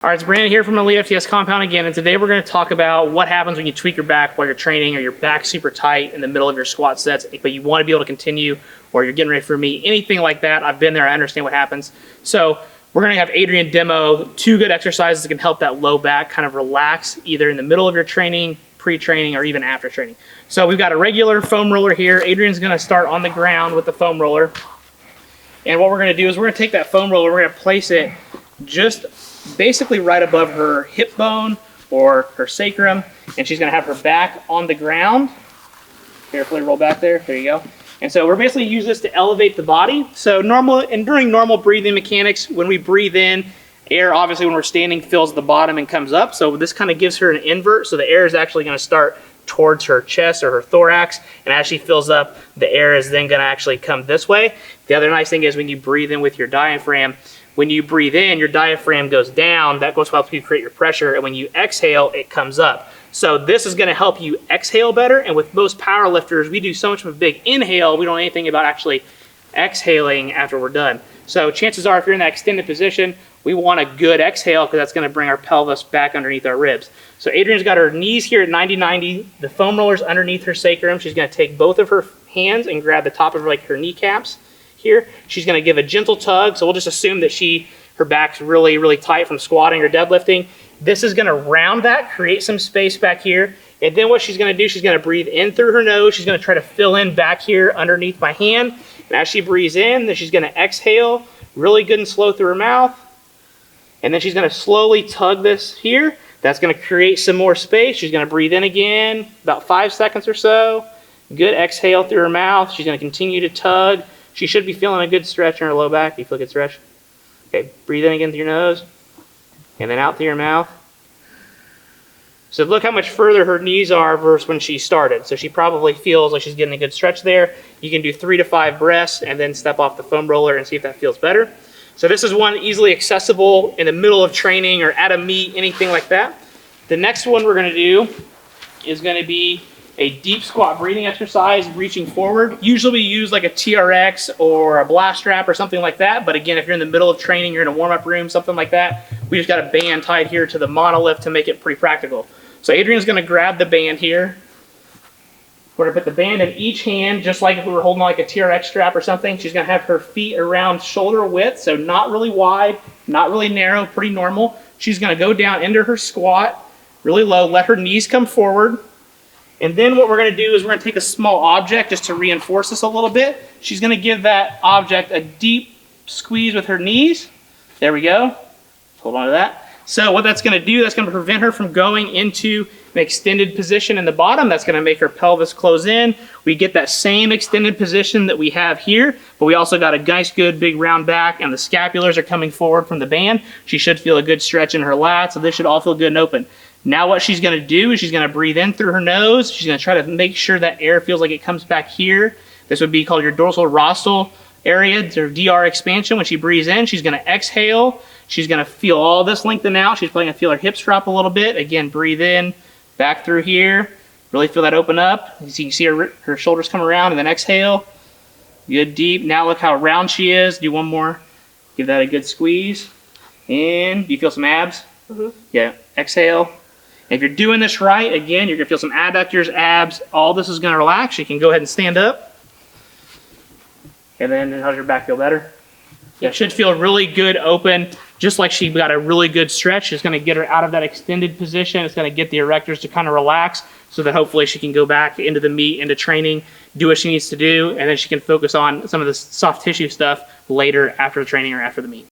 All right, it's Brandon here from elitefts compound again, and today we're going to talk about what happens when you tweak your back while you're training, or your back's super tight in the middle of your squat sets, but you want to be able to continue, or you're getting ready for a meet, anything like that. I've been there, I understand what happens. So we're going to have Adrian demo 2 good exercises that can help that low back kind of relax, either in the middle of your training, pre-training, or even after training. So we've got a regular foam roller here. Adrian's going to start on the ground with the foam roller. And what we're going to do is we're going to take that foam roller, we're going to place it just basically right above her hip bone or her sacrum, and she's going to have her back on the ground. Carefully roll back there. There you go. And so we're basically use this to elevate the body. So during normal breathing mechanics, when we breathe in, air obviously when we're standing fills the bottom and comes up. So this kind of gives her an invert. So the air is actually going to start towards her chest or her thorax, and as she fills up, the air is then going to actually come this way. The other nice thing is when you breathe in with your diaphragm, when you breathe in, your diaphragm goes down. That goes to help you create your pressure, and when you exhale, it comes up. So this is going to help you exhale better, and with most power lifters, we do so much of a big inhale, we don't know anything about actually exhaling after we're done. So chances are, if you're in that extended position, we want a good exhale, because that's going to bring our pelvis back underneath our ribs. So Adrian's got her knees here at 90-90. The foam roller's underneath her sacrum. She's going to take both of her hands and grab the top of her kneecaps here. She's going to give a gentle tug. So we'll just assume that her back's really, really tight from squatting or deadlifting. This is going to round that, create some space back here. And then what she's going to do, she's going to breathe in through her nose. She's going to try to fill in back here underneath my hand. And as she breathes in, then she's going to exhale really good and slow through her mouth. And then she's going to slowly tug this here. That's going to create some more space. She's going to breathe in again, about 5 seconds or so. Good exhale through her mouth. She's going to continue to tug. She should be feeling a good stretch in her low back. You feel a good stretch? Okay, breathe in again through your nose. And then out through your mouth. So look how much further her knees are versus when she started. So she probably feels like she's getting a good stretch there. You can do 3 to 5 breaths and then step off the foam roller and see if that feels better. So this is one easily accessible in the middle of training or at a meet, anything like that. The next one we're going to do is going to be a deep squat breathing exercise, reaching forward. Usually we use like a TRX or a blast strap or something like that. But again, if you're in the middle of training, you're in a warm-up room, something like that, we just got a band tied here to the monolift to make it pretty practical. So Adrian's going to grab the band here. We're going to put the band in each hand, just like if we were holding like a TRX strap or something. She's going to have her feet around shoulder width, so not really wide, not really narrow, pretty normal. She's going to go down into her squat, really low, let her knees come forward. And then what we're going to do is we're going to take a small object just to reinforce this a little bit. She's going to give that object a deep squeeze with her knees. There we go. Hold on to that. So what that's going to do, that's going to prevent her from going into an extended position in the bottom. That's going to make her pelvis close in. We get that same extended position that we have here, but we also got a nice, good, big round back, and the scapulars are coming forward from the band. She should feel a good stretch in her lats, so this should all feel good and open. Now what she's going to do is she's going to breathe in through her nose. She's going to try to make sure that air feels like it comes back here. This would be called your dorsal rostral area, or DR expansion. When she breathes in, she's going to exhale. She's going to feel all this lengthen out. She's probably going to feel her hips drop a little bit. Again, breathe in, back through here. Really feel that open up. So you can see her shoulders come around, and then exhale. Good deep. Now look how round she is. Do one more. Give that a good squeeze. And do you feel some abs? Mm-hmm. Yeah. Exhale. If you're doing this right, again, you're going to feel some adductors, abs. All this is going to relax. You can go ahead and stand up. And then how's your back feel better? Yeah, it should feel really good, open, just like she got a really good stretch. It's going to get her out of that extended position. It's going to get the erectors to kind of relax so that hopefully she can go back into the meet, into training, do what she needs to do, and then she can focus on some of the soft tissue stuff later after the training or after the meet.